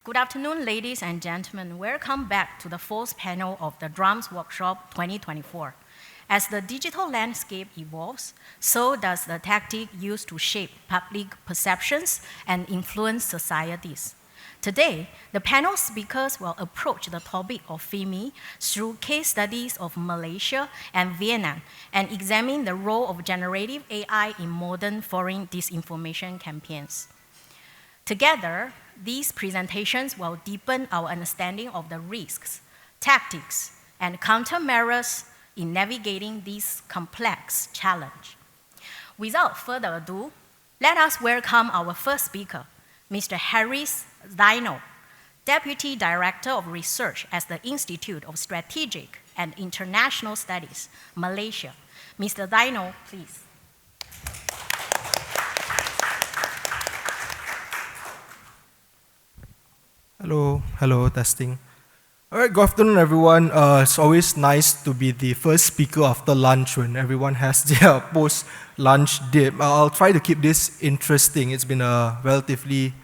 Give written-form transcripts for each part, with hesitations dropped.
Good afternoon, ladies and gentlemen. Welcome back to the fourth panel of the Drums Workshop 2024. As the digital landscape evolves, so does the tactic used to shape public perceptions and influence societies. Today, the panel speakers will approach the topic of FIMI through case studies of Malaysia and Vietnam and examine the role of generative AI in modern foreign disinformation campaigns. Together, these presentations will deepen our understanding of the risks, tactics, and countermeasures in navigating this complex challenge. Without further ado, let us welcome our first speaker, Mr. Harris Dino, Deputy Director of Research at the Institute of Strategic and International Studies, Malaysia. Mr. Dino, please. Hello, testing. All right, good afternoon, everyone. It's always nice to be the first speaker after lunch when everyone has their post-lunch dip. I'll try to keep this interesting. It's been a relatively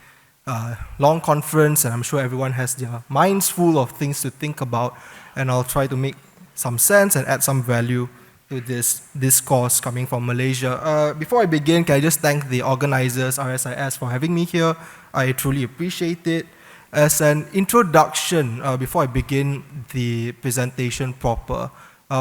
long conference, and I'm sure everyone has their minds full of things to think about, and I'll try to make some sense and add some value to this discourse coming from Malaysia. Before I begin, can I just thank the organizers, RSIS, for having me here. I truly appreciate it. As an introduction, before I begin the presentation proper,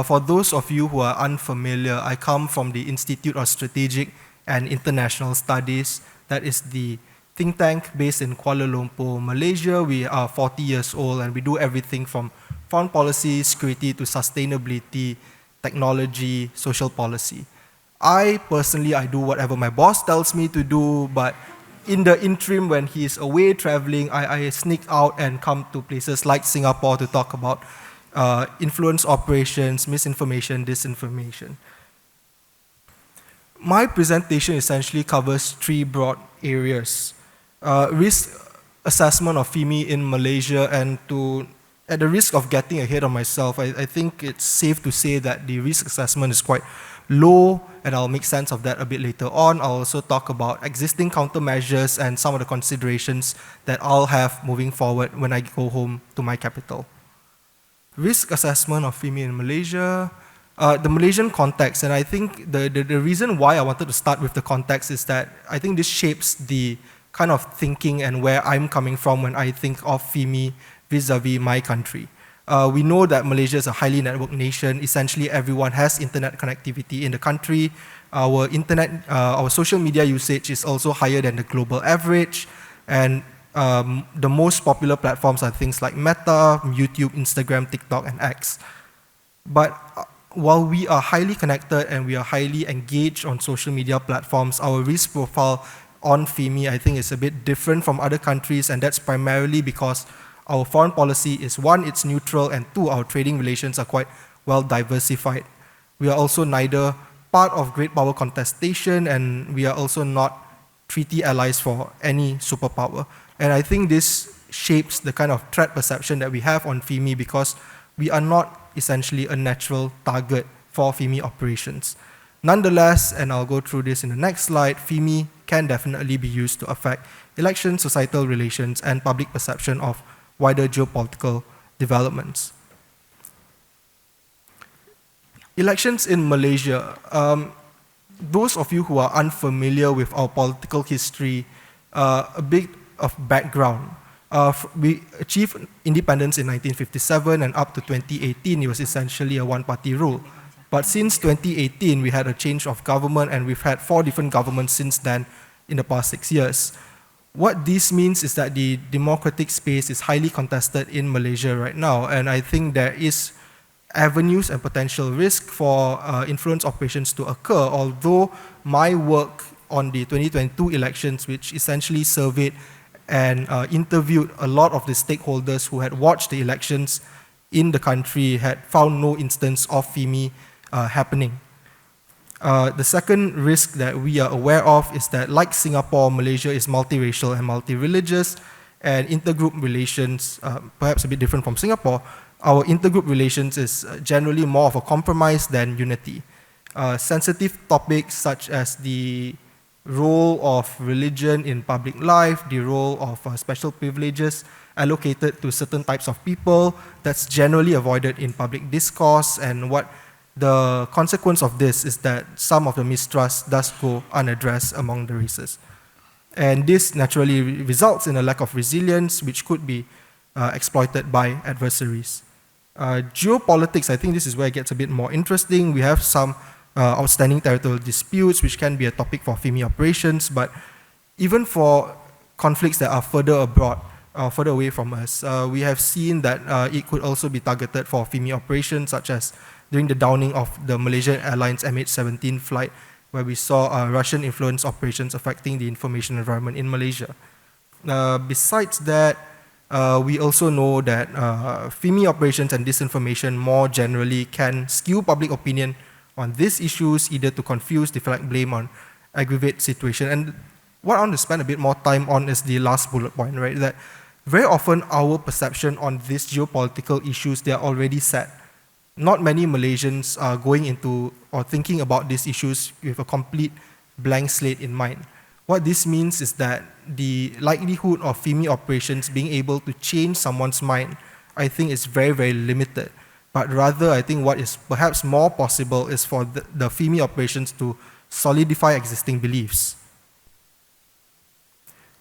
for those of you who are unfamiliar, I come from the Institute of Strategic and International Studies. That is the think tank based in Kuala Lumpur, Malaysia. We are 40 years old and we do everything from foreign policy, security to sustainability, technology, social policy. I do whatever my boss tells me to do, but in the interim, when he is away traveling, I sneak out and come to places like Singapore to talk about influence operations, misinformation, disinformation. My presentation essentially covers three broad areas. Risk assessment of FIMI in Malaysia, and at the risk of getting ahead of myself, I think it's safe to say that the risk assessment is quite low, and I'll make sense of that a bit later on. I'll also talk about existing countermeasures and some of the considerations that I'll have moving forward when I go home to my capital. Risk assessment of FIMI in Malaysia, the Malaysian context, and I think the reason why I wanted to start with the context is that I think this shapes the kind of thinking and where I'm coming from when I think of FIMI vis-a-vis my country. We know that Malaysia is a highly networked nation. Essentially, everyone has internet connectivity in the country. Our social media usage is also higher than the global average. And the most popular platforms are things like Meta, YouTube, Instagram, TikTok, and X. But while we are highly connected and we are highly engaged on social media platforms, our risk profile on FIMI, I think, is a bit different from other countries, and that's primarily because our foreign policy is, one, it's neutral, and two, our trading relations are quite well diversified. We are also neither part of great power contestation, and we are also not treaty allies for any superpower. And I think this shapes the kind of threat perception that we have on FIMI because we are not essentially a natural target for FIMI operations. Nonetheless, and I'll go through this in the next slide, FIMI can definitely be used to affect elections, societal relations, and public perception of wider geopolitical developments. Elections in Malaysia. Those of you who are unfamiliar with our political history, a bit of background. We achieved independence in 1957, and up to 2018, it was essentially a one-party rule. But since 2018, we had a change of government, and we've had 4 different governments since then in the past 6 years. What this means is that the democratic space is highly contested in Malaysia right now, and I think there is avenues and potential risk for influence operations to occur, although my work on the 2022 elections, which essentially surveyed and interviewed a lot of the stakeholders who had watched the elections in the country, had found no instance of FIMI happening. The second risk that we are aware of is that, like Singapore, Malaysia is multiracial and multi-religious, and intergroup relations, perhaps a bit different from Singapore, our intergroup relations is generally more of a compromise than unity. Sensitive topics such as the role of religion in public life, the role of special privileges, allocated to certain types of people. That's generally avoided in public discourse, and what the consequence of this is that some of the mistrust does go unaddressed among the races. And this naturally results in a lack of resilience, which could be exploited by adversaries. Geopolitics, I think this is where it gets a bit more interesting. We have some outstanding territorial disputes, which can be a topic for FIMI operations, but even for conflicts that are further abroad, further away from us, we have seen that it could also be targeted for FIMI operations, such as during the downing of the Malaysian Airlines MH17 flight, where we saw Russian influence operations affecting the information environment in Malaysia. Besides that, we also know that FIMI operations and disinformation more generally can skew public opinion on these issues, either to confuse, deflect blame on aggravate situation. And what I want to spend a bit more time on is the last bullet point, right? That very often our perception on these geopolitical issues, they are already set. Not many Malaysians are going into or thinking about these issues with a complete blank slate in mind. What this means is that the likelihood of FIMI operations being able to change someone's mind, I think, is very, very limited. But rather, I think what is perhaps more possible is for the FIMI operations to solidify existing beliefs.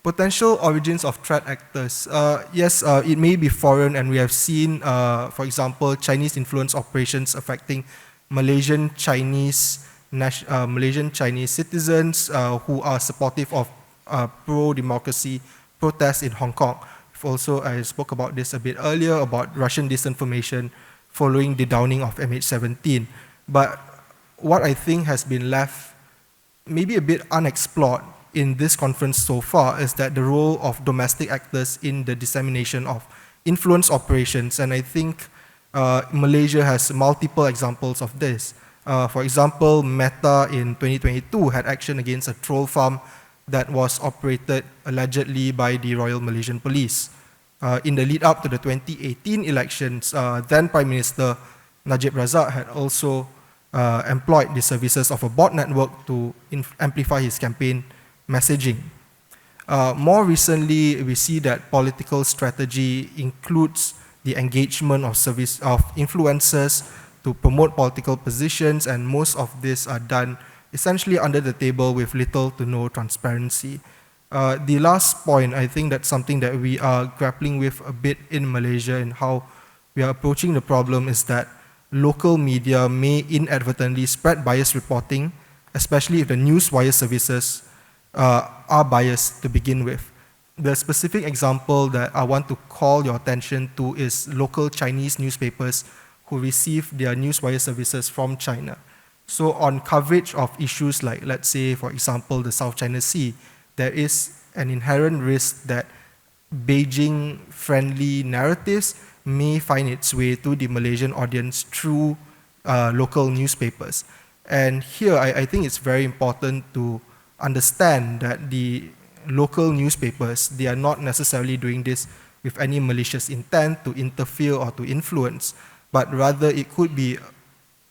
Potential origins of threat actors. Yes, it may be foreign, and we have seen, for example, Chinese influence operations affecting Malaysian Chinese citizens who are supportive of pro-democracy protests in Hong Kong. Also, I spoke about this a bit earlier, about Russian disinformation following the downing of MH17. But what I think has been left maybe a bit unexplored in this conference so far is that the role of domestic actors in the dissemination of influence operations. And I think Malaysia has multiple examples of this. For example, Meta in 2022 had action against a troll farm that was operated allegedly by the Royal Malaysian Police. In the lead up to the 2018 elections, then Prime Minister Najib Razak had also employed the services of a bot network to amplify his campaign messaging. More recently, we see that political strategy includes the engagement of influencers to promote political positions, and most of this are done essentially under the table with little to no transparency. The last point, I think that's something that we are grappling with a bit in Malaysia, and how we are approaching the problem is that local media may inadvertently spread biased reporting, especially if the news wire services are biased to begin with. The specific example that I want to call your attention to is local Chinese newspapers who receive their news wire services from China. So on coverage of issues like, let's say, for example, the South China Sea, there is an inherent risk that Beijing-friendly narratives may find its way to the Malaysian audience through local newspapers. And here, I think it's very important to understand that the local newspapers, they are not necessarily doing this with any malicious intent to interfere or to influence, but rather it could be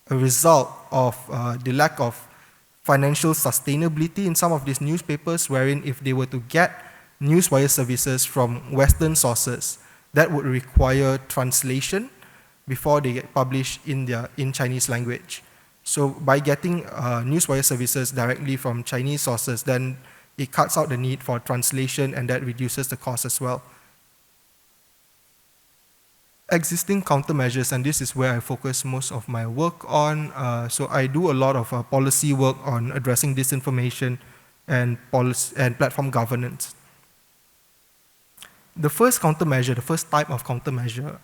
a result of the lack of financial sustainability in some of these newspapers, wherein if they were to get newswire services from Western sources, that would require translation before they get published in Chinese language. So by getting newswire services directly from Chinese sources, then it cuts out the need for translation, and that reduces the cost as well. Existing countermeasures, and this is where I focus most of my work on. So I do a lot of policy work on addressing disinformation and platform governance. The first countermeasure, the first type of countermeasure,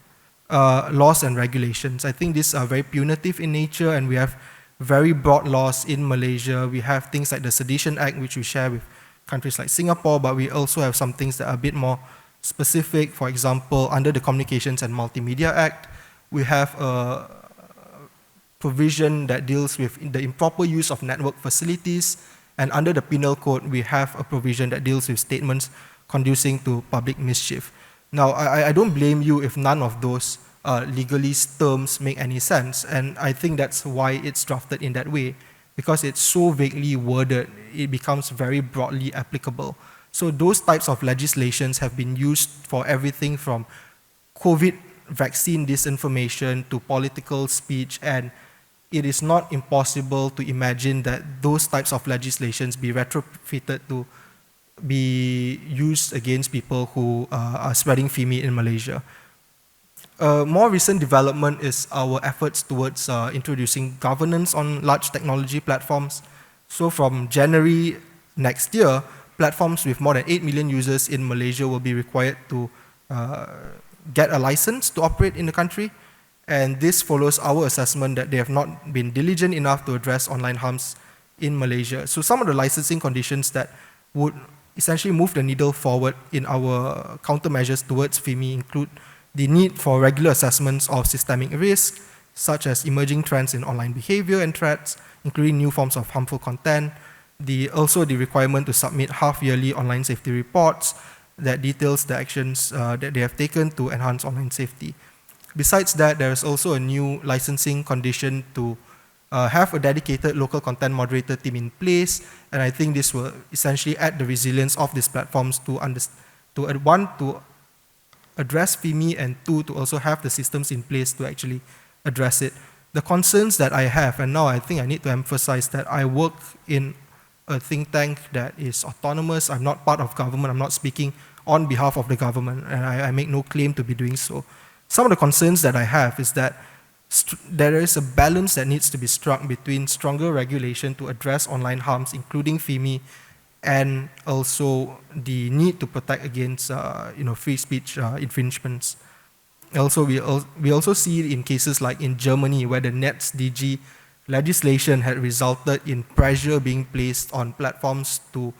laws and regulations. I think these are very punitive in nature, and we have very broad laws in Malaysia. We have things like the Sedition Act, which we share with countries like Singapore, but we also have some things that are a bit more specific. For example, under the Communications and Multimedia Act, we have a provision that deals with the improper use of network facilities, and under the Penal Code, we have a provision that deals with statements conducing to public mischief. Now, I don't blame you if none of those legalese terms make any sense, and I think that's why it's drafted in that way, because it's so vaguely worded, it becomes very broadly applicable. So those types of legislations have been used for everything from COVID vaccine disinformation to political speech, and it is not impossible to imagine that those types of legislations be retrofitted to be used against people who are spreading FIMI in Malaysia. A more recent development is our efforts towards introducing governance on large technology platforms. So from January next year, platforms with more than 8 million users in Malaysia will be required to get a license to operate in the country. And this follows our assessment that they have not been diligent enough to address online harms in Malaysia. So some of the licensing conditions that would essentially move the needle forward in our countermeasures towards FIMI include the need for regular assessments of systemic risk, such as emerging trends in online behavior and threats, including new forms of harmful content, also the requirement to submit half-yearly online safety reports that details the actions that they have taken to enhance online safety. Besides that, there is also a new licensing condition to have a dedicated local content moderator team in place, and I think this will essentially add the resilience of these platforms to address FIMI, and two, to also have the systems in place to actually address it. The concerns that I have, and now I think I need to emphasize that I work in a think tank that is autonomous. I'm not part of government. I'm not speaking on behalf of the government, and I make no claim to be doing so. Some of the concerns that I have is that there is a balance that needs to be struck between stronger regulation to address online harms, including FIMI, and also the need to protect against free speech infringements. Also, we also see it in cases like in Germany, where the NetzDG legislation had resulted in pressure being placed on platforms to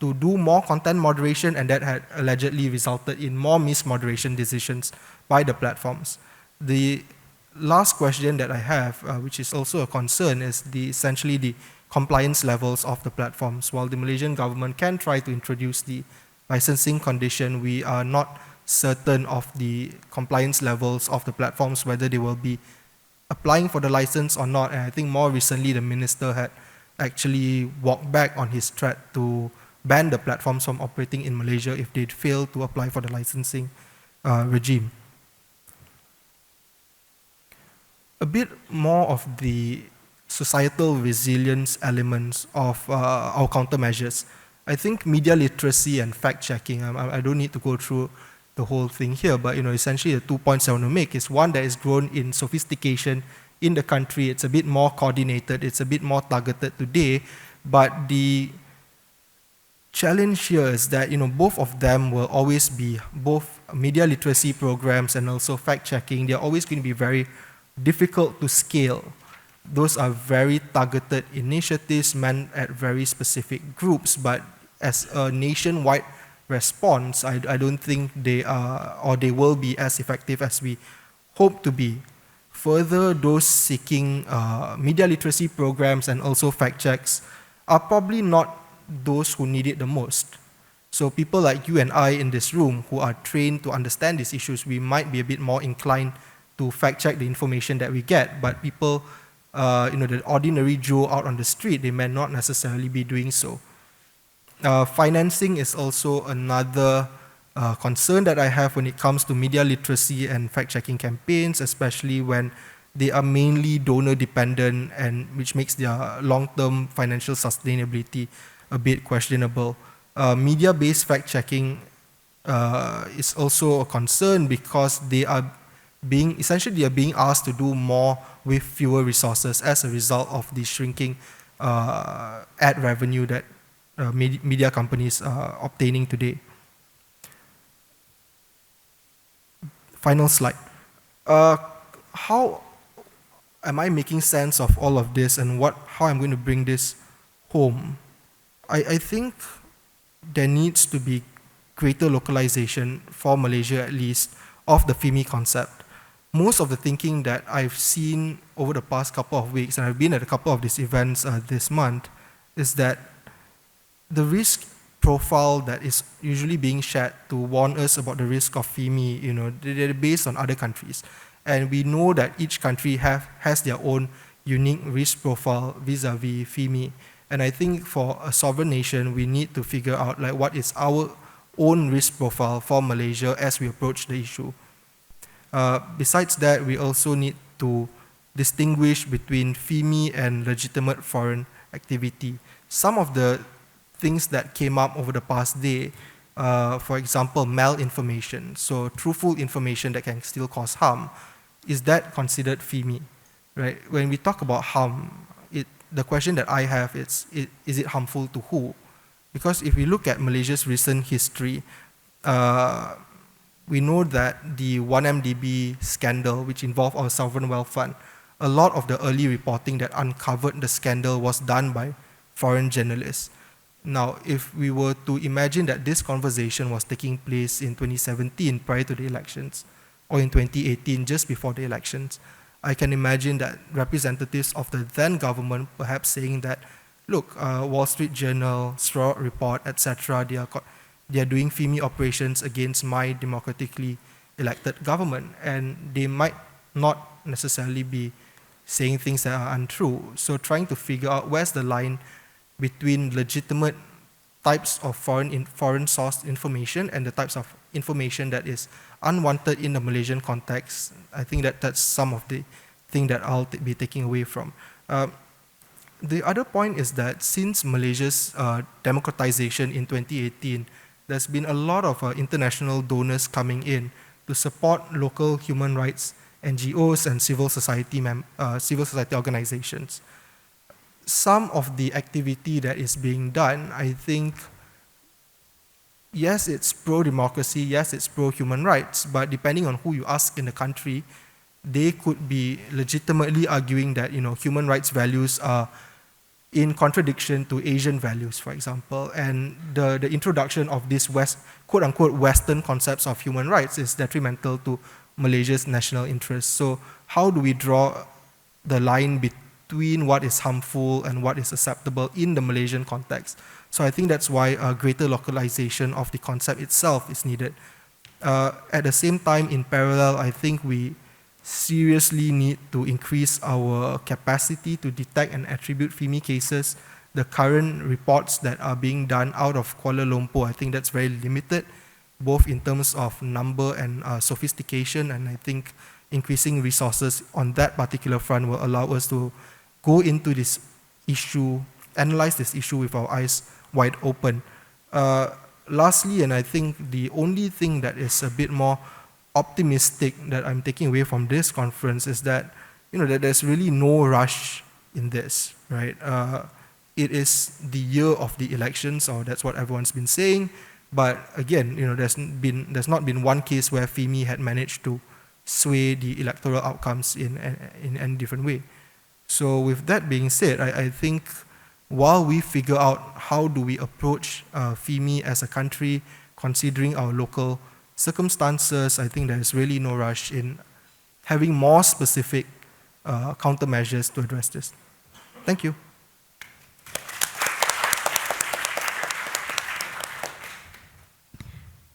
do more content moderation, and that had allegedly resulted in more mismoderation decisions by the platforms. The last question that I have, which is also a concern, is essentially the compliance levels of the platforms. While the Malaysian government can try to introduce the licensing condition, we are not certain of the compliance levels of the platforms, whether they will be applying for the license or not. And I think more recently the minister had actually walked back on his threat to ban the platforms from operating in Malaysia if they'd fail to apply for the licensing regime. A bit more of the societal resilience elements of our countermeasures. I think media literacy and fact-checking, I don't need to go through the whole thing here, but essentially the 2 points I want to make is one that is grown in sophistication in the country. It's a bit more coordinated, it's a bit more targeted today, but the challenge here is that both of them will always be, both media literacy programs and also fact-checking, they're always going to be very difficult to scale. Those are very targeted initiatives meant at very specific groups, but as a nationwide response, I don't think they are, or they will be, as effective as we hope to be. Further, those seeking media literacy programs and also fact checks are probably not those who need it the most. So people like you and I in this room who are trained to understand these issues, we might be a bit more inclined to fact check the information that we get, but people, the ordinary Joe out on the street, they may not necessarily be doing so. Financing is also another concern that I have when it comes to media literacy and fact-checking campaigns, especially when they are mainly donor-dependent, and which makes their long-term financial sustainability a bit questionable. Media-based fact-checking is also a concern because they are being asked to do more with fewer resources as a result of the shrinking ad revenue that media companies are obtaining today. Final slide. How am I making sense of all of this, and how I'm going to bring this home? I think there needs to be greater localization, for Malaysia at least, of the FIMI concept. Most of the thinking that I've seen over the past couple of weeks, and I've been at a couple of these events this month, is that the risk profile that is usually being shared to warn us about the risk of FIMI, they're based on other countries. And we know that each country has their own unique risk profile vis-a-vis FIMI. And I think for a sovereign nation, we need to figure out like what is our own risk profile for Malaysia as we approach the issue. Besides that, we also need to distinguish between FIMI and legitimate foreign activity. Some of the things that came up over the past day, for example, malinformation, so truthful information that can still cause harm, is that considered FIMI? Right? When we talk about harm, the question that I have is it harmful to who? Because if we look at Malaysia's recent history, we know that the 1MDB scandal, which involved our sovereign wealth fund, a lot of the early reporting that uncovered the scandal was done by foreign journalists. Now, if we were to imagine that this conversation was taking place in 2017 prior to the elections, or in 2018 just before the elections, I can imagine that representatives of the then government perhaps saying that, look, Wall Street Journal, Straw Report, etc., they are doing FIMI operations against my democratically elected government, and they might not necessarily be saying things that are untrue. So trying to figure out where's the line between legitimate types of foreign sourced information and the types of information that is unwanted in the Malaysian context. I think that's some of the thing that I'll be taking away from. The other point is that since Malaysia's democratization in 2018, there's been a lot of international donors coming in to support local human rights NGOs and civil society organizations. Some of the activity that is being done, I think, yes, it's pro-democracy, yes, it's pro-human rights, but depending on who you ask in the country, they could be legitimately arguing that human rights values are in contradiction to Asian values, for example, and the introduction of these quote-unquote Western concepts of human rights is detrimental to Malaysia's national interests. So how do we draw the line between what is harmful and what is acceptable in the Malaysian context? So I think that's why a greater localization of the concept itself is needed. At the same time, in parallel, I think we seriously need to increase our capacity to detect and attribute FIMI cases. The current reports that are being done out of Kuala Lumpur, I think that's very limited, both in terms of number and sophistication, and I think increasing resources on that particular front will allow us to go into this issue, analyze this issue with our eyes wide open. Lastly, and I think the only thing that is a bit more optimistic that I'm taking away from this conference is that, that there's really no rush in this, right? It is the year of the elections, or that's what everyone's been saying. But again, there's not been one case where FIMI had managed to sway the electoral outcomes in any different way. So with that being said, I think while we figure out how do we approach FIMI as a country, considering our local circumstances, I think there is really no rush in having more specific countermeasures to address this. Thank you.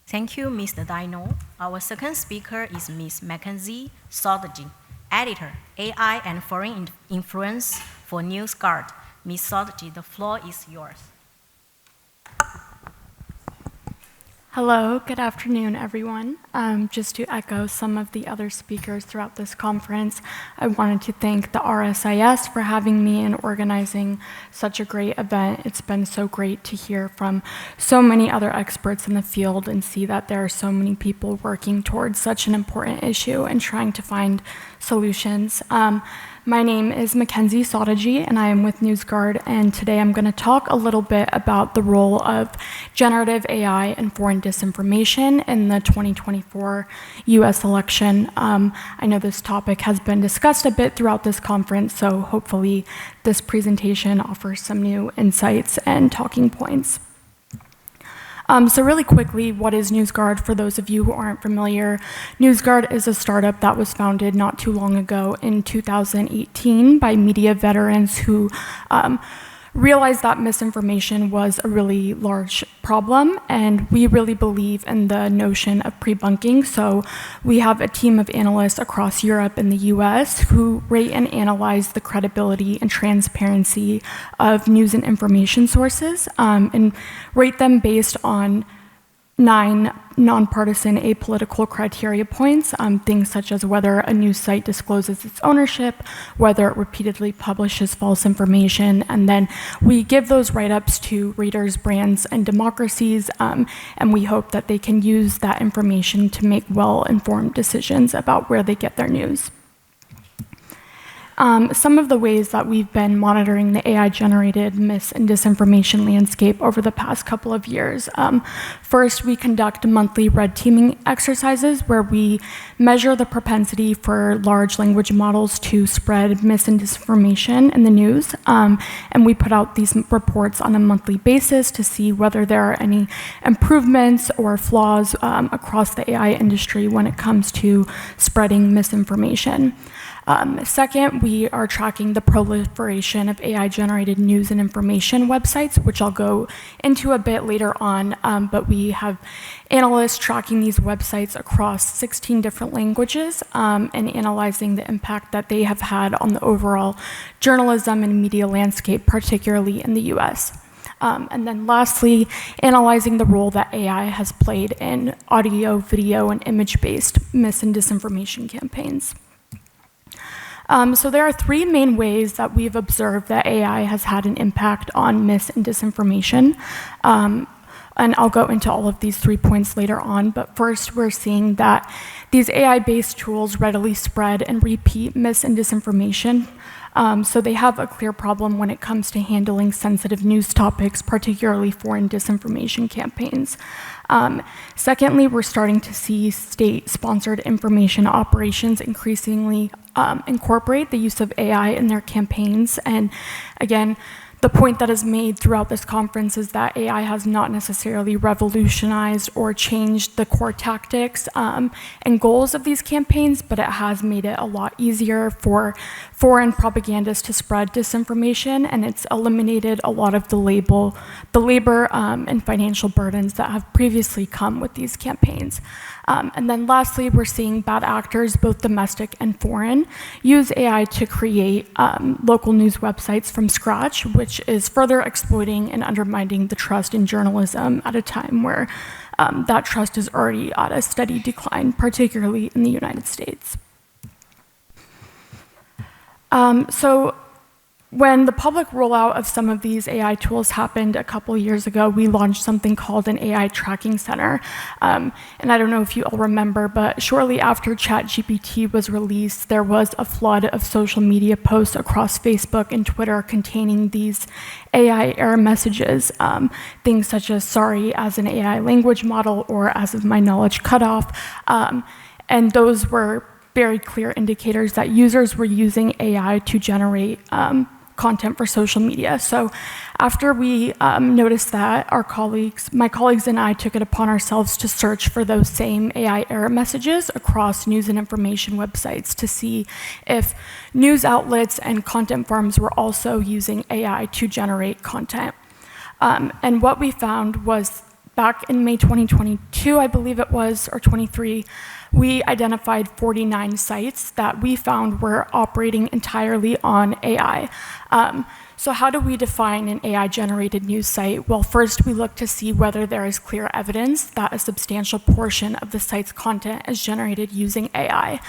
Thank you, Mr. Dino. Our second speaker is Ms. Mackenzie Sodergy, Editor, AI and Foreign Influence for NewsGuard. Ms. Sodergy, the floor is yours. Hello, good afternoon, everyone. Just to echo some of the other speakers throughout this conference, I wanted to thank the RSIS for having me and organizing such a great event. It's been so great to hear from so many other experts in the field and see that there are so many people working towards such an important issue and trying to find solutions. My name is Mackenzie Sodergy, and I am with NewsGuard, and today I'm going to talk a little bit about the role of generative AI and foreign disinformation in the 2024 US election. I know this topic has been discussed a bit throughout this conference, so hopefully this presentation offers some new insights and talking points. So really quickly, what is NewsGuard for those of you who aren't familiar? NewsGuard is a startup that was founded not too long ago in 2018 by media veterans who realized that misinformation was a really large problem, and we really believe in the notion of pre-bunking. So we have a team of analysts across Europe and the US who rate and analyze the credibility and transparency of news and information sources, and rate them based on 9 nonpartisan apolitical criteria points, things such as whether a news site discloses its ownership, whether it repeatedly publishes false information, and then we give those write-ups to readers, brands, and democracies, and we hope that they can use that information to make well-informed decisions about where they get their news. Some of the ways that we've been monitoring the AI-generated mis- and disinformation landscape over the past couple of years. First, we conduct monthly red teaming exercises where we measure the propensity for large language models to spread mis- and disinformation in the news. And we put out these reports on a monthly basis to see whether there are any improvements or flaws across the AI industry when it comes to spreading misinformation. Second, we are tracking the proliferation of AI-generated news and information websites, which I'll go into a bit later on, but we have analysts tracking these websites across 16 different languages and analyzing the impact that they have had on the overall journalism and media landscape, particularly in the US. And then lastly, analyzing the role that AI has played in audio, video, and image-based mis- and disinformation campaigns. So there are 3 main ways that we've observed that AI has had an impact on mis- and disinformation. And I'll go into all of these 3 points later on, but first we're seeing that these AI-based tools readily spread and repeat mis- and disinformation. So they have a clear problem when it comes to handling sensitive news topics, particularly foreign disinformation campaigns. Secondly, we're starting to see state-sponsored information operations increasingly incorporate the use of AI in their campaigns. And again, the point that is made throughout this conference is that AI has not necessarily revolutionized or changed the core tactics and goals of these campaigns, but it has made it a lot easier for foreign propagandists to spread disinformation, and it's eliminated a lot of the labor and financial burdens that have previously come with these campaigns. And then lastly, we're seeing bad actors, both domestic and foreign, use AI to create local news websites from scratch, which is further exploiting and undermining the trust in journalism at a time where that trust is already at a steady decline, particularly in the United States. So when the public rollout of some of these AI tools happened a couple years ago, we launched something called an AI tracking center. And I don't know if you all remember, but shortly after ChatGPT was released, there was a flood of social media posts across Facebook and Twitter containing these AI error messages, things such as sorry as an AI language model or as of my knowledge cutoff. And those were very clear indicators that users were using AI to generate content for social media. So after we noticed that, my colleagues and I took it upon ourselves to search for those same AI error messages across news and information websites to see if news outlets and content firms were also using AI to generate content. And what we found was back in May 2022, I believe it was, or 23, we identified 49 sites that we found were operating entirely on AI. So how do we define an AI-generated news site? Well, first we look to see whether there is clear evidence that a substantial portion of the site's content is generated using AI.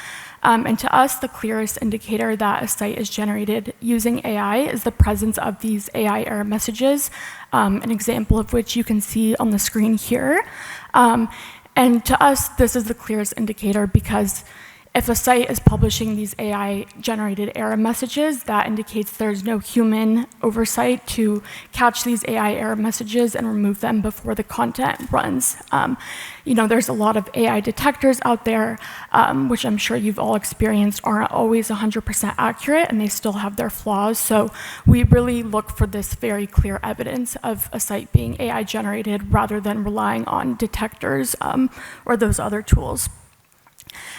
And to us, the clearest indicator that a site is generated using AI is the presence of these AI error messages, an example of which you can see on the screen here. And to us, this is the clearest indicator because if a site is publishing these AI-generated error messages, that indicates there's no human oversight to catch these AI error messages and remove them before the content runs. There's a lot of AI detectors out there, which I'm sure you've all experienced, aren't always 100% accurate, and they still have their flaws. So we really look for this very clear evidence of a site being AI-generated rather than relying on detectors or those other tools.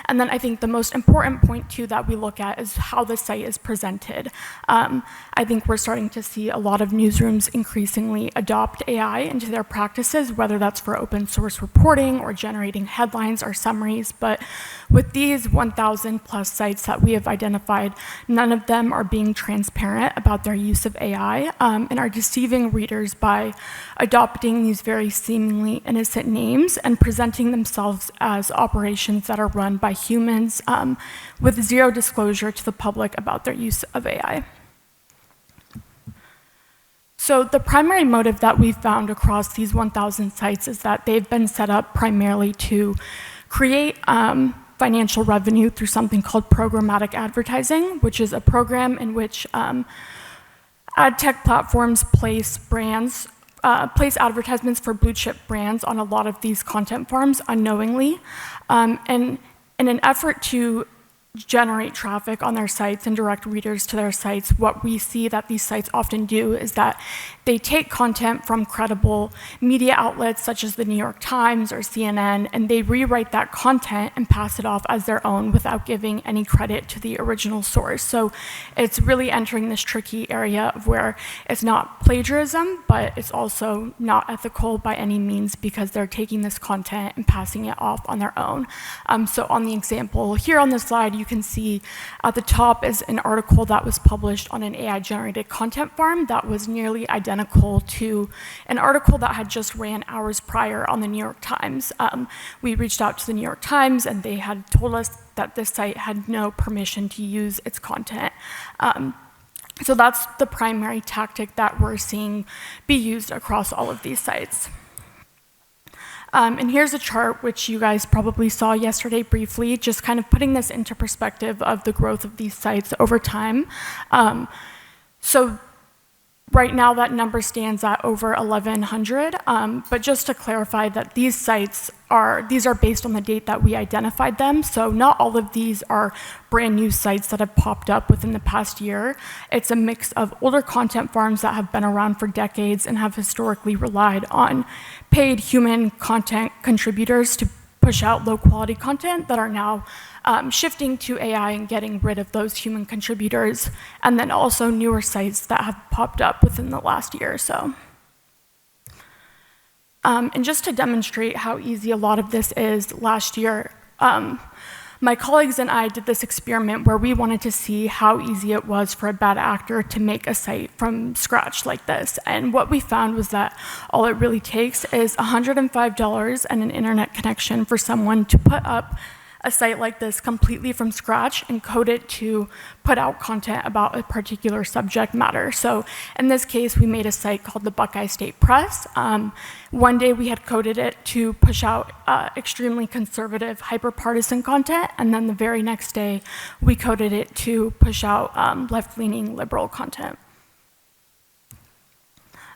And then I think the most important point too that we look at is how the site is presented. I think we're starting to see a lot of newsrooms increasingly adopt AI into their practices, whether that's for open source reporting or generating headlines or summaries. But with these 1,000 plus sites that we have identified, none of them are being transparent about their use of AI and are deceiving readers by adopting these very seemingly innocent names and presenting themselves as operations that are run by humans with zero disclosure to the public about their use of AI. So the primary motive that we've found across these 1,000 sites is that they've been set up primarily to create financial revenue through something called programmatic advertising, which is a program in which ad tech platforms place advertisements for blue chip brands on a lot of these content farms unknowingly. And in an effort to generate traffic on their sites and direct readers to their sites, what we see that these sites often do is that they take content from credible media outlets such as the New York Times or CNN, and they rewrite that content and pass it off as their own without giving any credit to the original source. So it's really entering this tricky area of where it's not plagiarism, but it's also not ethical by any means because they're taking this content and passing it off on their own. So on the example here on the slide, you can see at the top is an article that was published on an AI-generated content farm that was nearly identical to an article that had just ran hours prior on the New York Times. We reached out to the New York Times, and they had told us that this site had no permission to use its content. So that's the primary tactic that we're seeing be used across all of these sites. And here's a chart which you guys probably saw yesterday briefly, just kind of putting this into perspective of the growth of these sites over time. So right now that number stands at over 1,100, but just to clarify that these sites are based on the date that we identified them, so not all of these are brand new sites that have popped up within the past year. It's a mix of older content farms that have been around for decades and have historically relied on paid human content contributors to push out low quality content that are now shifting to AI and getting rid of those human contributors, and then also newer sites that have popped up within the last year or so. And just to demonstrate how easy a lot of this is, last year, my colleagues and I did this experiment where we wanted to see how easy it was for a bad actor to make a site from scratch like this. And what we found was that all it really takes is $105 and an internet connection for someone to put up a site like this completely from scratch and code it to put out content about a particular subject matter. So in this case, we made a site called the Buckeye State Press. One day we had coded it to push out extremely conservative, hyper-partisan content, and then the very next day, we coded it to push out left-leaning liberal content.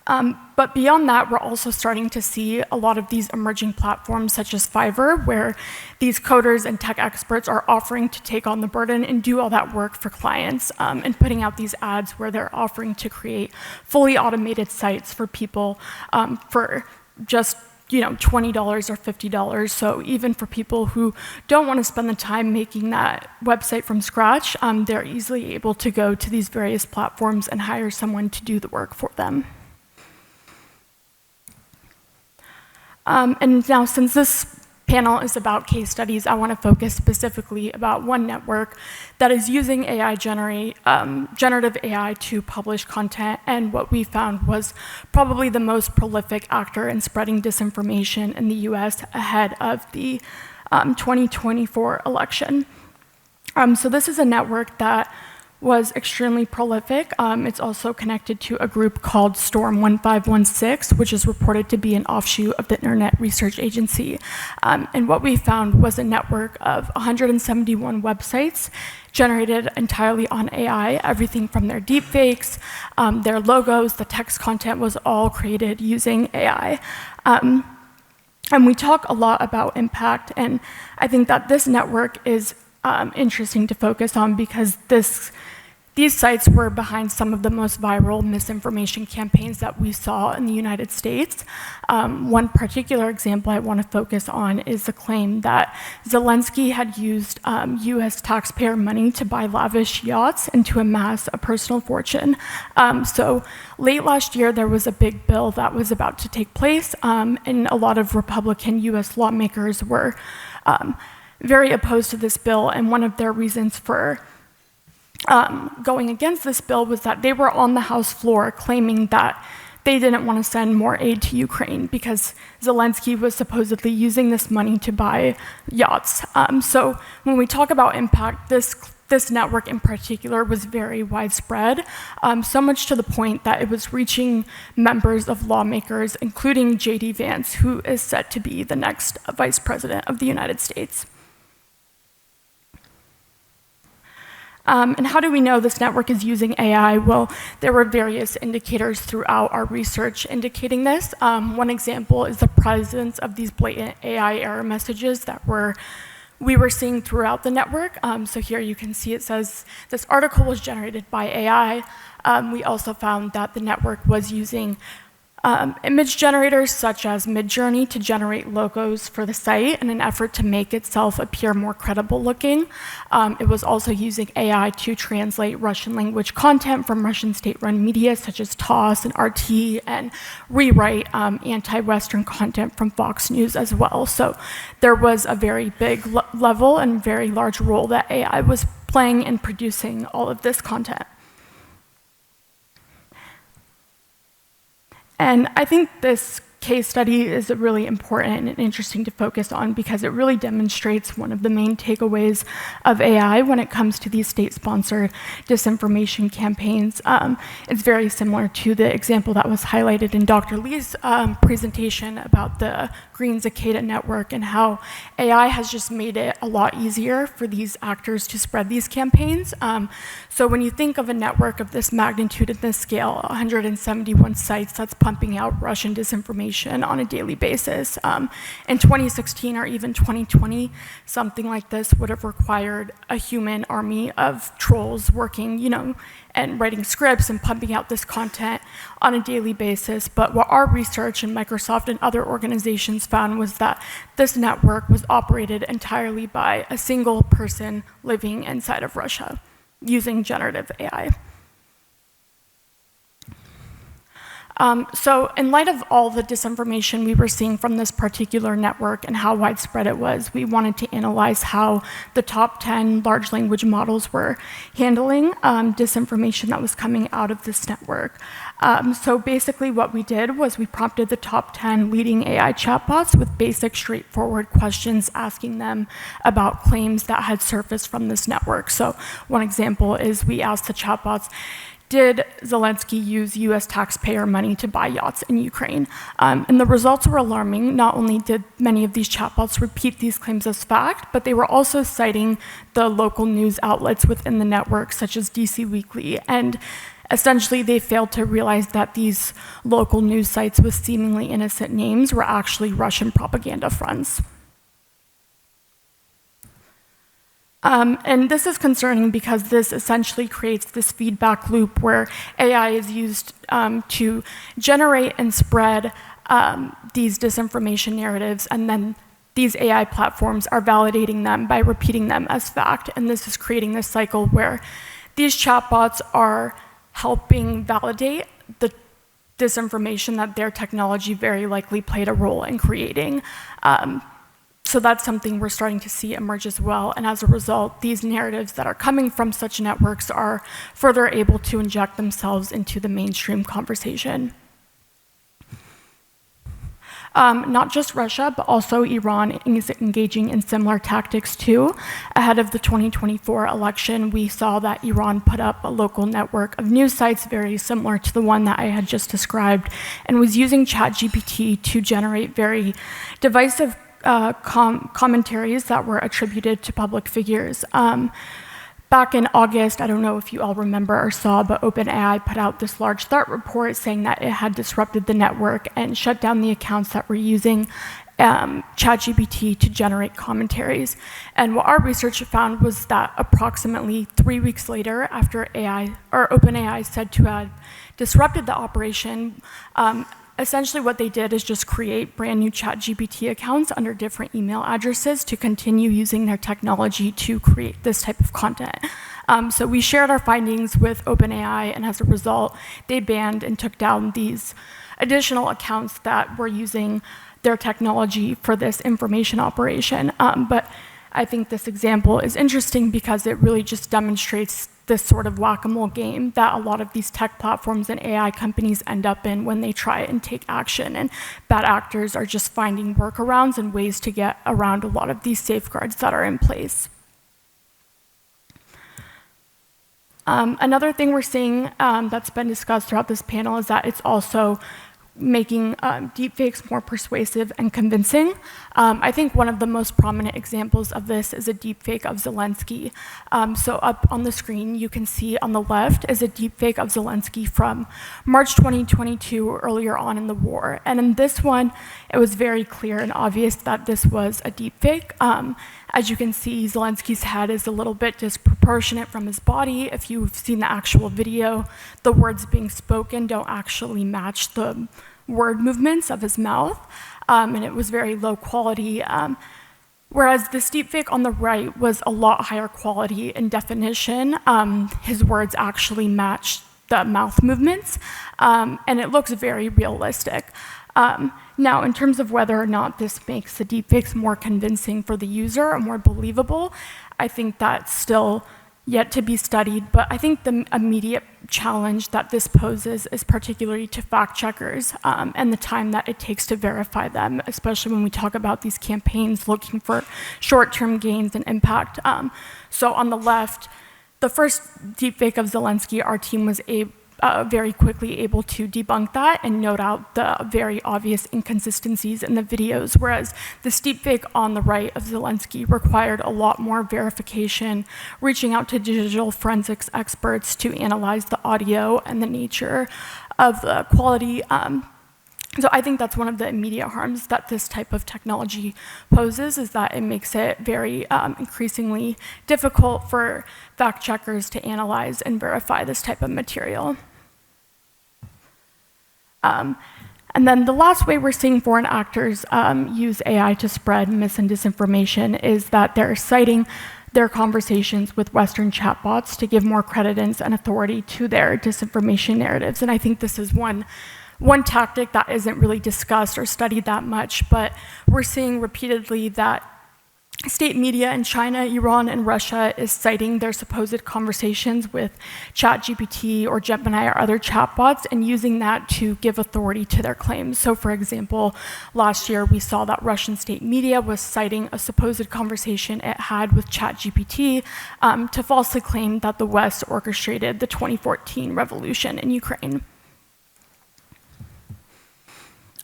But beyond that, we're also starting to see a lot of these emerging platforms such as Fiverr, where these coders and tech experts are offering to take on the burden and do all that work for clients, and putting out these ads where they're offering to create fully automated sites for people for just $20 or $50. So even for people who don't want to spend the time making that website from scratch, they're easily able to go to these various platforms and hire someone to do the work for them. And now, since this panel is about case studies, I want to focus specifically about one network that is using generative AI to publish content, and what we found was probably the most prolific actor in spreading disinformation in the US ahead of the 2024 election. So this is a network that was extremely prolific. It's also connected to a group called Storm 1516, which is reported to be an offshoot of the Internet Research Agency. And what we found was a network of 171 websites generated entirely on AI, everything from their deepfakes, their logos, the text content was all created using AI. And we talk a lot about impact, and I think that this network is interesting to focus on because this these sites were behind some of the most viral misinformation campaigns that we saw in the United States. One particular example I want to focus on is the claim that Zelensky had used US taxpayer money to buy lavish yachts and to amass a personal fortune. So late last year, there was a big bill that was about to take place, and a lot of Republican US lawmakers were very opposed to this bill, and one of their reasons for going against this bill was that they were on the House floor claiming that they didn't want to send more aid to Ukraine because Zelensky was supposedly using this money to buy yachts. So when we talk about impact, this network in particular was very widespread, so much to the point that it was reaching members of lawmakers, including J.D. Vance, who is set to be the next Vice President of the United States. And how do we know this network is using AI? Well, there were various indicators throughout our research indicating this. One example is the presence of these blatant AI error messages that we were seeing throughout the network. So here you can see it says this article was generated by AI. We also found that the network was using image generators such as Midjourney to generate logos for the site in an effort to make itself appear more credible looking. It was also using AI to translate Russian language content from Russian state-run media such as TASS and RT, and rewrite anti-Western content from Fox News as well. So there was a very big level and very large role that AI was playing in producing all of this content. And I think this case study is really important and interesting to focus on because it really demonstrates one of the main takeaways of AI when it comes to these state-sponsored disinformation campaigns. It's very similar to the example that was highlighted in Dr. Lee's presentation about the Green Cicada network and how AI has just made it a lot easier for these actors to spread these campaigns. So when you think of a network of this magnitude and this scale, 171 sites that's pumping out Russian disinformation on a daily basis. In 2016 or even 2020, something like this would have required a human army of trolls working, and writing scripts and pumping out this content on a daily basis. But what our research and Microsoft and other organizations found was that this network was operated entirely by a single person living inside of Russia using generative AI. So in light of all the disinformation we were seeing from this particular network and how widespread it was, we wanted to analyze how the top 10 large language models were handling disinformation that was coming out of this network. So basically what we did was we prompted the top 10 leading AI chatbots with basic, straightforward questions asking them about claims that had surfaced from this network. So one example is we asked the chatbots, did Zelensky use US taxpayer money to buy yachts in Ukraine? And the results were alarming. Not only did many of these chatbots repeat these claims as fact, but they were also citing the local news outlets within the network, such as DC Weekly. And essentially, they failed to realize that these local news sites with seemingly innocent names were actually Russian propaganda fronts. And this is concerning because this essentially creates this feedback loop where AI is used to generate and spread these disinformation narratives, and then these AI platforms are validating them by repeating them as fact. And this is creating this cycle where these chatbots are helping validate the disinformation that their technology very likely played a role in creating. So that's something we're starting to see emerge as well. And as a result, these narratives that are coming from such networks are further able to inject themselves into the mainstream conversation. Not just Russia, but also Iran is engaging in similar tactics too. Ahead of the 2024 election, we saw that Iran put up a local network of news sites very similar to the one that I had just described, and was using ChatGPT to generate very divisive commentaries that were attributed to public figures. back in August, I don't know if you all remember or saw, but OpenAI put out this large threat report saying that it had disrupted the network and shut down the accounts that were using ChatGPT to generate commentaries. And what our research found was that approximately 3 weeks later, after OpenAI said to have disrupted the operation, essentially what they did is just create brand new ChatGPT accounts under different email addresses to continue using their technology to create this type of content. So we shared our findings with OpenAI, and as a result, they banned and took down these additional accounts that were using their technology for this information operation. But I think this example is interesting because it really just demonstrates this sort of whack-a-mole game that a lot of these tech platforms and AI companies end up in when they try and take action. And bad actors are just finding workarounds and ways to get around a lot of these safeguards that are in place. Another thing we're seeing that's been discussed throughout this panel is that it's also making deepfakes more persuasive and convincing. I think one of the most prominent examples of this is a deepfake of Zelensky. So up on the screen, you can see on the left is a deepfake of Zelensky from March 2022, earlier on in the war. And in this one, it was very clear and obvious that this was a deepfake. As you can see, Zelensky's head is a little bit disproportionate from his body. If you've seen the actual video, the words being spoken don't actually match the word movements of his mouth, and it was very low quality. Whereas this deepfake on the right was a lot higher quality in definition. His words actually matched the mouth movements, and it looks very realistic. Now, in terms of whether or not this makes the deepfakes more convincing for the user or more believable, I think that's still yet to be studied, but I think the immediate challenge that this poses is particularly to fact checkers and the time that it takes to verify them, especially when we talk about these campaigns looking for short-term gains and impact. So on the left, the first deepfake of Zelensky, our team was very quickly able to debunk that and note out the very obvious inconsistencies in the videos, whereas the deepfake on the right of Zelensky required a lot more verification, reaching out to digital forensics experts to analyze the audio and the nature of the quality. So I think that's one of the immediate harms that this type of technology poses, is that it makes it very increasingly difficult for fact checkers to analyze and verify this type of material. And then the last way we're seeing foreign actors use AI to spread mis and disinformation is that they're citing their conversations with Western chatbots to give more credence and authority to their disinformation narratives. And I think this is one tactic that isn't really discussed or studied that much, but we're seeing repeatedly that state media in China, Iran, and Russia is citing their supposed conversations with ChatGPT or Gemini or other chatbots and using that to give authority to their claims. So for example, last year we saw that Russian state media was citing a supposed conversation it had with ChatGPT to falsely claim that the West orchestrated the 2014 revolution in Ukraine.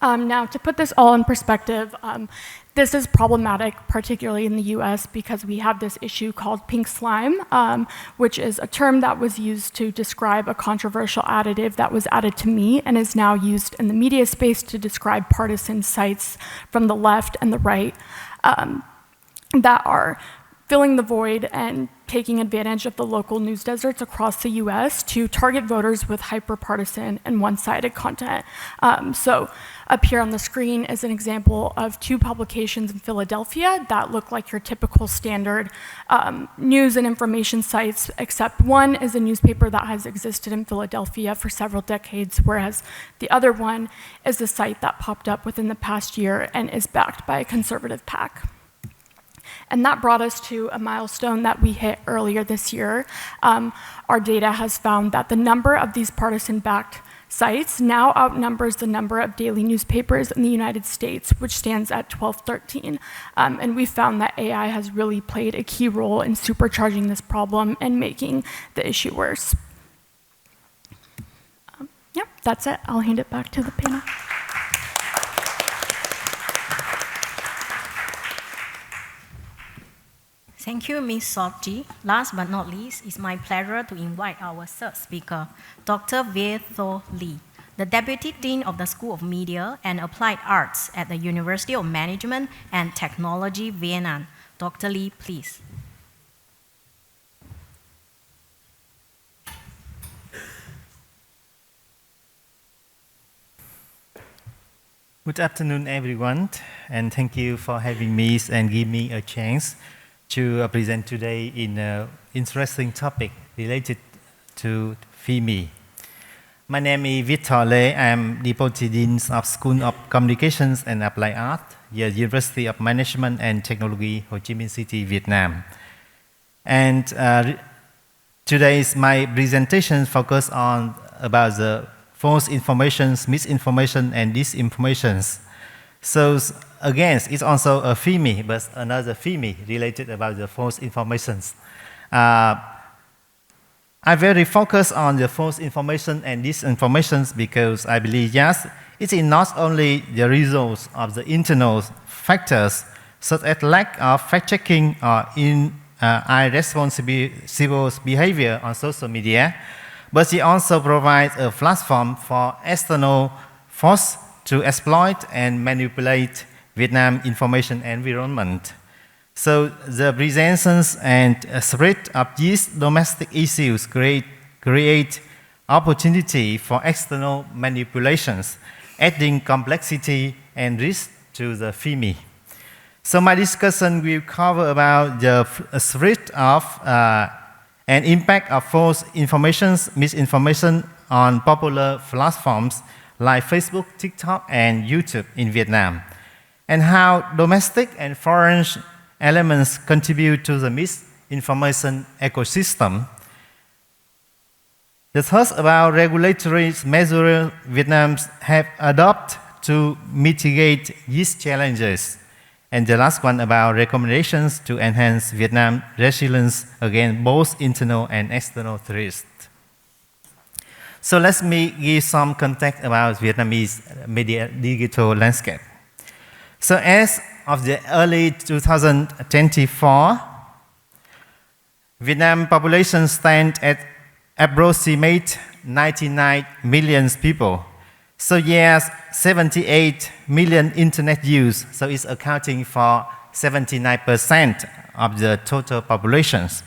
Now, to put this all in perspective, this is problematic, particularly in the US, because we have this issue called pink slime, which is a term that was used to describe a controversial additive that was added to meat and is now used in the media space to describe partisan sites from the left and the right that are filling the void and taking advantage of the local news deserts across the US to target voters with hyper-partisan and one-sided content. So up here on the screen is an example of two publications in Philadelphia that look like your typical standard news and information sites, except one is a newspaper that has existed in Philadelphia for several decades, whereas the other one is a site that popped up within the past year and is backed by a conservative PAC. And that brought us to a milestone that we hit earlier this year. Our data has found that the number of these partisan-backed sites now outnumbers the number of daily newspapers in the United States, which stands at 1213. And we found that AI has really played a key role in supercharging this problem and making the issue worse. Yeah, that's it. I'll hand it back to the panel. Thank you, Ms. Sokji. Last but not least, it's my pleasure to invite our third speaker, Dr. Wei Tho Lee, the Deputy Dean of the School of Media and Applied Arts at the University of Management and Technology, Vienna. Dr. Lee, please. Good afternoon, everyone, and thank you for having me and giving me a chance to present today in an interesting topic related to FIMI. My name is Victor Lê. I'm Deputy Dean of School of Communications and Applied Art, the University of Management and Technology, Ho Chi Minh City, Vietnam. And today's my presentation focus on about the false information, misinformation, and disinformation. So again, it's also a FIMI, but another FIMI related about the false information. I very focus on the false information and disinformation because I believe, yes, it is not only the results of the internal factors, such as lack of fact-checking or irresponsible behavior on social media, but it also provides a platform for external force to exploit and manipulate Vietnam information environment. So the presence and spread of these domestic issues create opportunity for external manipulations, adding complexity and risk to the FIMI. So my discussion will cover about the spread of and impact of false information, misinformation on popular platforms like Facebook, TikTok, and YouTube in Vietnam, and how domestic and foreign elements contribute to the misinformation ecosystem. The third about regulatory measures Vietnam have adopted to mitigate these challenges. And the last one about recommendations to enhance Vietnam's resilience against both internal and external threats. So let me give some context about Vietnamese media digital landscape. So as of the early 2024, Vietnam population stands at approximate 99 million people. So yes, 78 million internet use, so it's accounting for 79% of the total populations.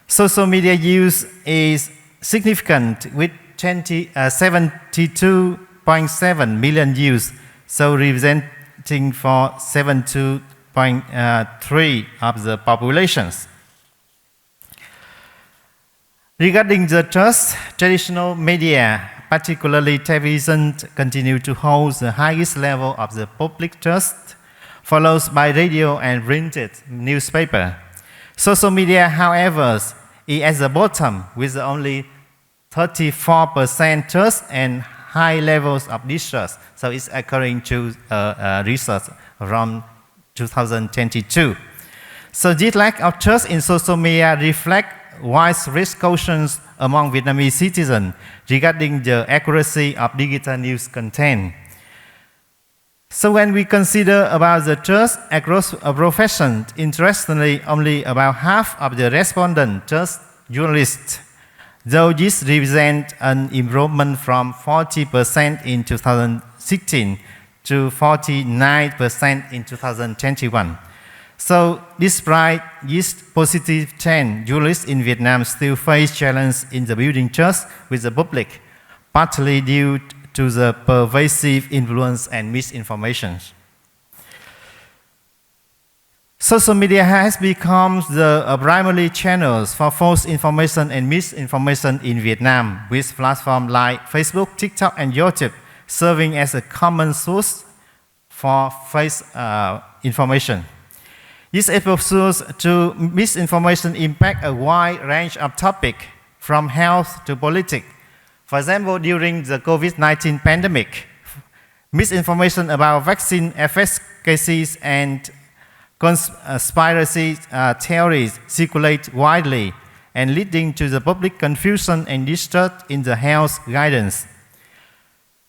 Social media use is significant with 72.7 million use, so representing for 72.3% of the populations. Regarding the trust, traditional media, particularly television, continue to hold the highest level of the public trust, followed by radio and printed newspaper. Social media, however, is at the bottom with only 34% trust and high levels of distrust. So it's according to research from 2022. So this lack of trust in social media reflects widespread cautions among Vietnamese citizens regarding the accuracy of digital news content. So when we consider about the trust across a profession, interestingly, only about half of the respondents trust journalists, though this represents an improvement from 40% in 2016 to 49% in 2021. So despite this positive trend, journalists in Vietnam still face challenges in the building trust with the public, partly due to the pervasive influence and misinformation. Social media has become the primary channels for false information and misinformation in Vietnam, with platforms like Facebook, TikTok, and YouTube serving as a common source for false information. This exposure to misinformation impact a wide range of topics, from health to politics. For example, during the COVID-19 pandemic, misinformation about vaccine efficacy and conspiracy theories circulate widely and leading to the public confusion and distrust in the health guidance.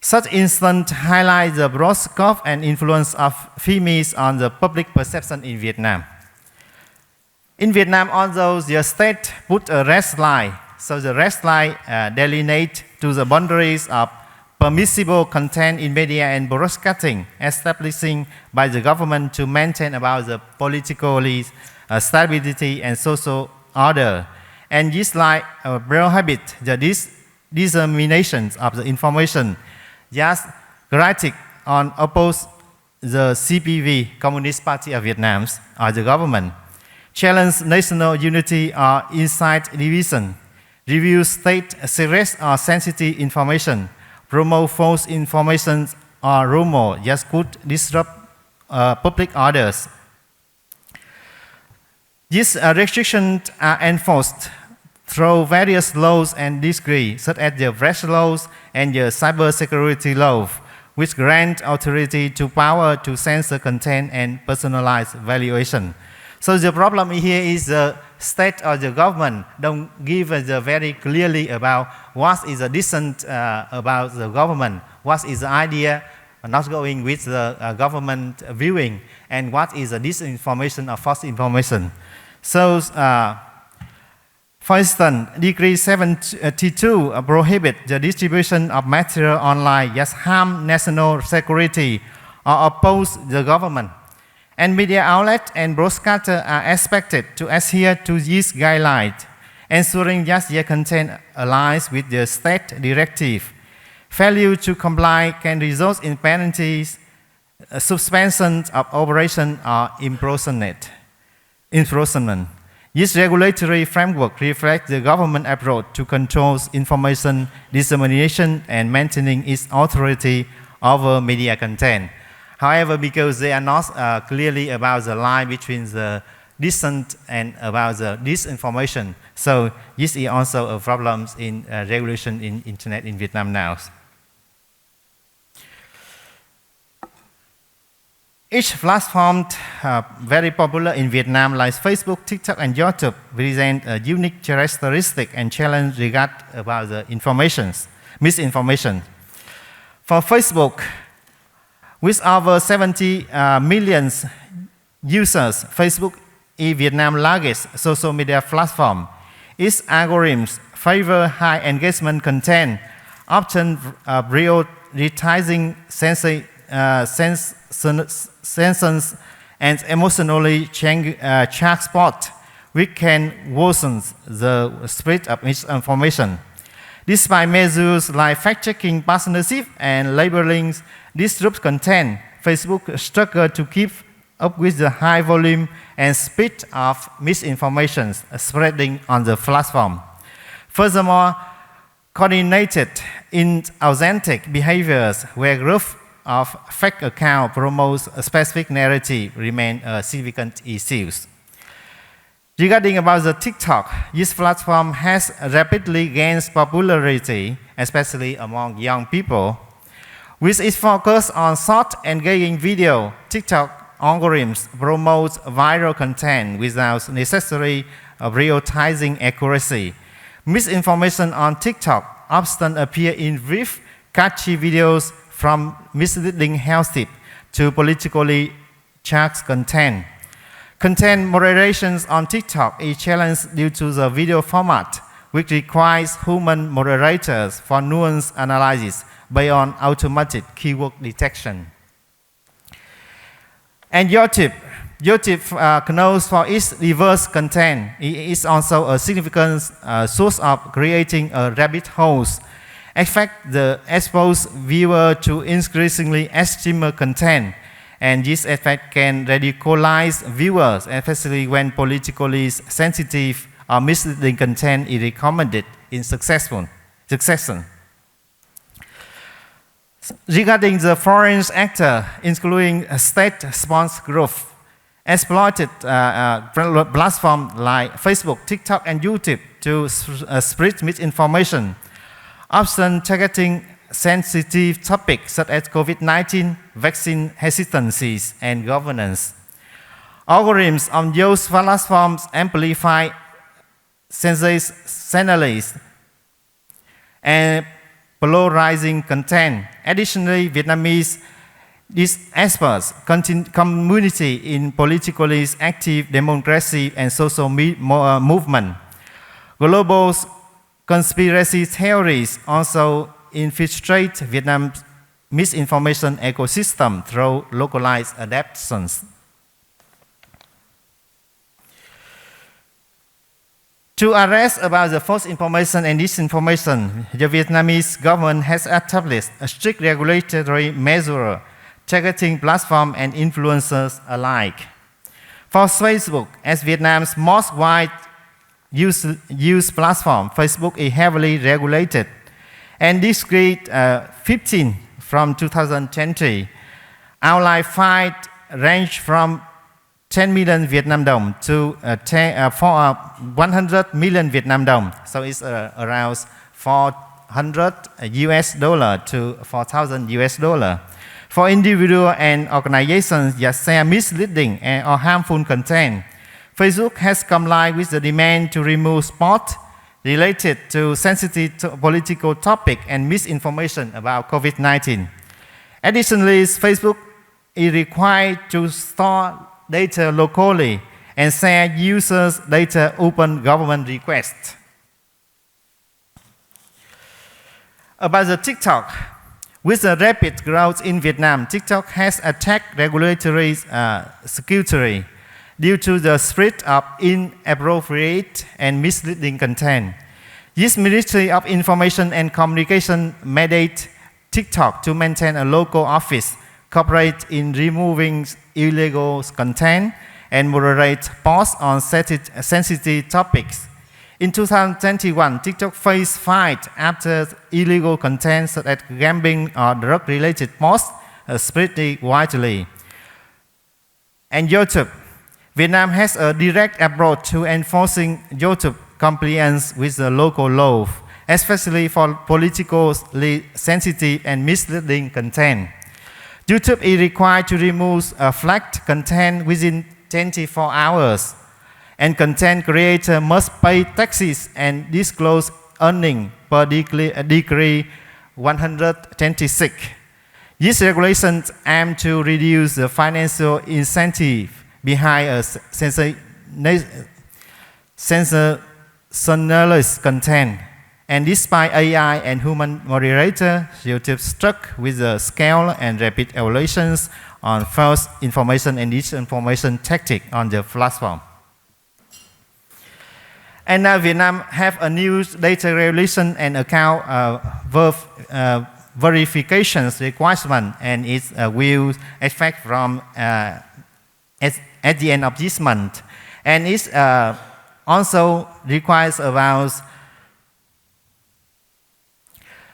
Such instances highlight the broad scope and influence of FIMI on the public perception in Vietnam. In Vietnam, although the state put a red line, so the red line delineate to the boundaries of permissible content in media and broadcasting, establishing by the government to maintain about the political stability and social order. And this line prohibit the dissemination of the information, just critic on oppose the CPV, Communist Party of Vietnam, or the government, challenge national unity or incite division, review state secret or sensitive information, promote false information or rumor, just could disrupt public orders. These restrictions are enforced through various laws and decrees, such as the press laws and the cybersecurity law, which grant authority to power to censor content and personalize valuation. So the problem here is the state or the government don't give us very clearly about what is the dissent about the government, what is the idea not going with the government viewing, and what is the disinformation or false information. So, for instance, Decree 72 prohibit the distribution of material online that harm national security or oppose the government. And media outlets and broadcasters are expected to adhere to these guidelines, ensuring that their content aligns with the state directive. Failure to comply can result in penalties, suspension of operation, or imprisonment. This regulatory framework reflects the government approach to control information dissemination and maintaining its authority over media content. However, because they are not clearly about the line between the dissent and about the disinformation, so this is also a problem in regulation in internet in Vietnam now. Each platform very popular in Vietnam, like Facebook, TikTok, and YouTube, present a unique characteristic and challenge regarding about the misinformation. For Facebook, with over 70 million users, Facebook is Vietnam's largest social media platform. Its algorithms favor high engagement content, often prioritizing sensations and emotionally charged spot, which can worsen the spread of misinformation. Despite measures like fact-checking partnership and labeling disrupt content, Facebook struggles to keep up with the high volume and speed of misinformation spreading on the platform. Furthermore, coordinated inauthentic behaviors where groups of fake accounts promote a specific narrative remain significant issues. Regarding about the TikTok, this platform has rapidly gained popularity, especially among young people. With its focus on short engaging video, TikTok algorithms promote viral content without necessarily prioritizing accuracy. Misinformation on TikTok often appear in brief, catchy videos from misleading health tips to politically charged content. Content moderation on TikTok is challenged due to the video format, which requires human moderators for nuanced analysis beyond automatic keyword detection. And YouTube known for its diverse content. It is also a significant source of creating a rabbit holes. In fact, the expose viewer to increasingly extreme content, and this effect can radicalize viewers, especially when politically sensitive or misleading content is recommended in succession. Regarding the foreign actor, including state-sponsored groups, exploited platforms like Facebook, TikTok, and YouTube to spread misinformation, often targeting sensitive topics such as COVID-19, vaccine hesitancies, and governance. Algorithms on those platforms amplify sensationalism and polarizing content. Additionally, Vietnamese These experts, community in politically active democracy and social movement, global conspiracy theories also infiltrate Vietnam's misinformation ecosystem through localized adaptations. To address about the false information and disinformation, the Vietnamese government has established a strict regulatory measure targeting platforms and influencers alike. For Facebook, as Vietnam's most wide used platform, Facebook is heavily regulated, and Decree 15 from 2020 outlined fines range from 10 million Vietnam dong to 100 million Vietnam dong. So it's around 400 US dollar to 4,000 US dollar. For individuals and organizations that share misleading or harmful content, Facebook has complied with the demand to remove spot related to sensitive political topics and misinformation about COVID-19. Additionally, Facebook is required to store data locally and share users' data open government requests. About the TikTok, with the rapid growth in Vietnam, TikTok has attacked regulatory security due to the spread of inappropriate and misleading content. This Ministry of Information and Communication mandated TikTok to maintain a local office, cooperate in removing illegal content, and moderate posts on sensitive topics. In 2021, TikTok faced fines after illegal content such as gambling or drug-related posts spread widely. And YouTube. Vietnam has a direct approach to enforcing YouTube compliance with the local law, especially for politically sensitive and misleading content. YouTube is required to remove flagged content within 24 hours, and content creators must pay taxes and disclose earnings per Decree 126. These regulations aim to reduce the financial incentive behind a sensationalist content. And despite AI and human moderator, YouTube struck with the scale and rapid evaluations on false information and disinformation tactics on the platform. And now Vietnam have a new data regulation and account verifications requirement, and it will affect from at the end of this month. And it also requires about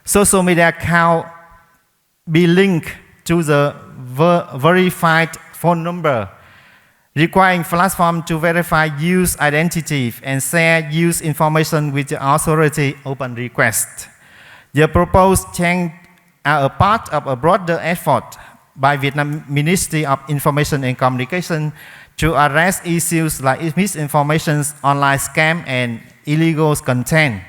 social media account be linked to the verified phone number, requiring platform to verify use identity and share use information with the authority open request. The proposed change are a part of a broader effort by Vietnam Ministry of Information and Communication to address issues like misinformation, online scam, and illegal content.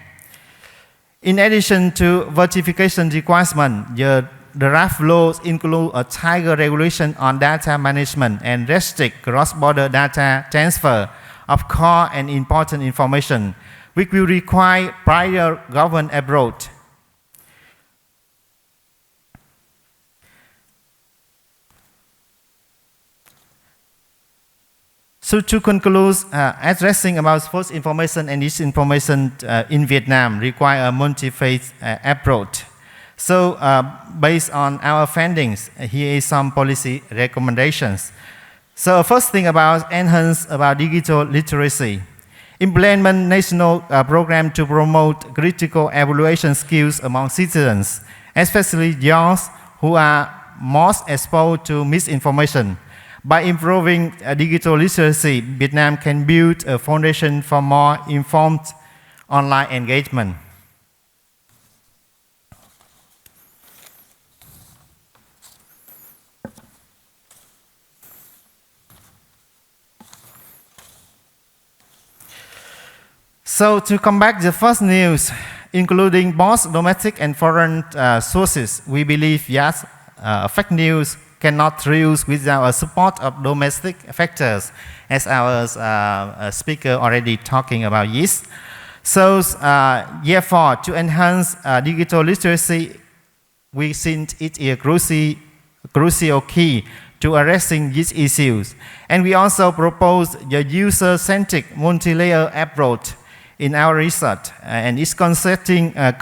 In addition to verification requirements, the draft laws include a tighter regulation on data management and restrict cross-border data transfer of core and important information, which will require prior government approach. So to conclude, addressing about false information and disinformation in Vietnam require a multi-phase approach. So based on our findings, here is some policy recommendations. So first thing about enhance about digital literacy. Implement national program to promote critical evaluation skills among citizens, especially young who are most exposed to misinformation. By improving digital literacy, Vietnam can build a foundation for more informed online engagement. So to combat the false news, including both domestic and foreign sources, we believe that fake news cannot thrive without a support of domestic factors, as our speaker already talking about this. So, therefore, to enhance digital literacy, we think it is a crucial key to addressing these issues. And we also propose the user-centric multi-layer approach in our research, and it's consisting of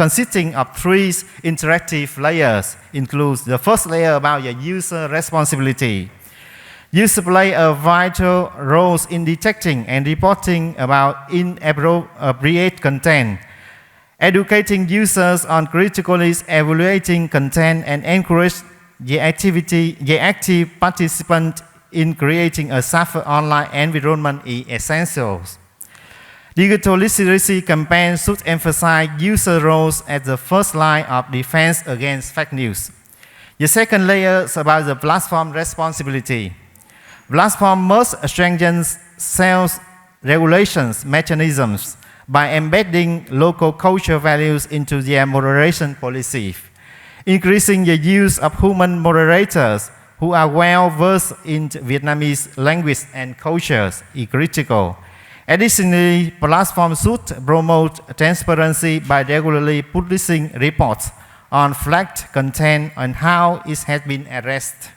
3 interactive layers. Includes the first layer about the user responsibility. Users play a vital role in detecting and reporting about inappropriate content, educating users on critically evaluating content, and encourage the active participant in creating a safer online environment is essential. Digital literacy campaigns should emphasize user roles as the first line of defense against fake news. The second layer is about the platform responsibility. Platform must strengthen self-regulations mechanisms by embedding local cultural values into their moderation policy. Increasing the use of human moderators who are well versed in Vietnamese language and cultures is critical. Additionally, platforms should promote transparency by regularly publishing reports on flagged content and how it has been addressed.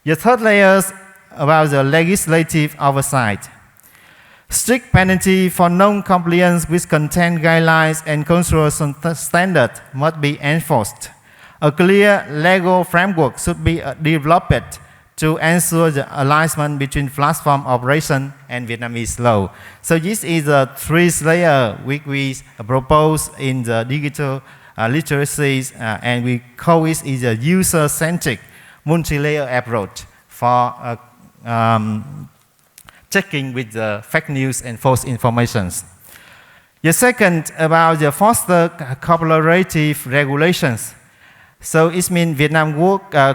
The third layer is about the legislative oversight. Strict penalty for non-compliance with content guidelines and cultural standards must be enforced. A clear legal framework should be developed to ensure the alignment between platform operation and Vietnamese law. So this is the 3 layers which we propose in the digital literacy, and we call it is a user-centric multi-layer approach for checking with the fake news and false informations. The second about the foster collaborative regulations. So it means Vietnam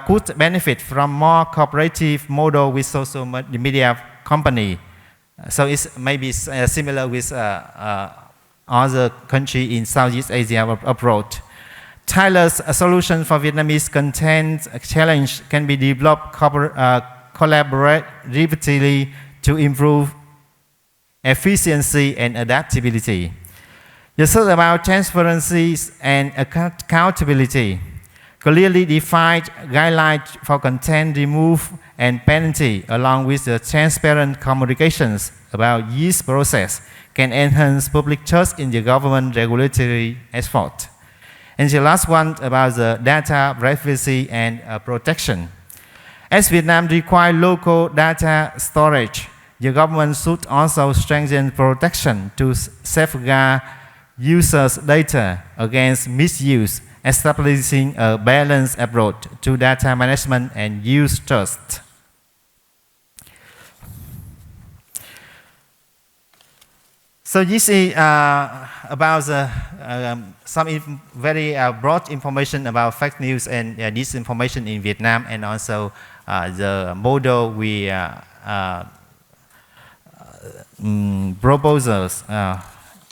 could benefit from more cooperative model with social media company. So it's maybe similar with other countries in Southeast Asia approach. Tailored solution for Vietnamese content challenge can be developed collaboratively to improve efficiency and adaptability. The third about transparency and accountability. Clearly defined guidelines for content remove and penalty, along with the transparent communications about this process, can enhance public trust in the government regulatory effort. And the last one about the data privacy and protection. As Vietnam requires local data storage, the government should also strengthen protection to safeguard users' data against misuse, establishing a balanced approach to data management and use trust. So this is about some very broad information about fake news and disinformation in Vietnam, and also the model we proposals,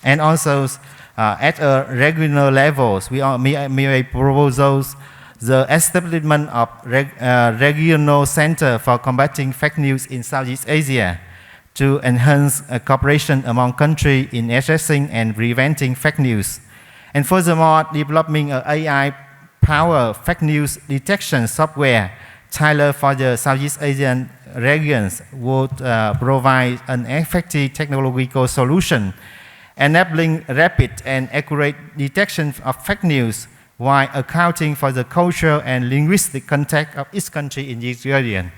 and also at a regional levels, we may propose the establishment of regional center for combating fake news in Southeast Asia to enhance cooperation among countries in addressing and preventing fake news. And furthermore, developing an AI-powered fake news detection software tailored for the Southeast Asian regions would provide an effective technological solution, enabling rapid and accurate detection of fake news while accounting for the cultural and linguistic context of each country in this region.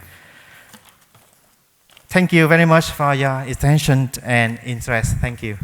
Thank you very much for your attention and interest. Thank you.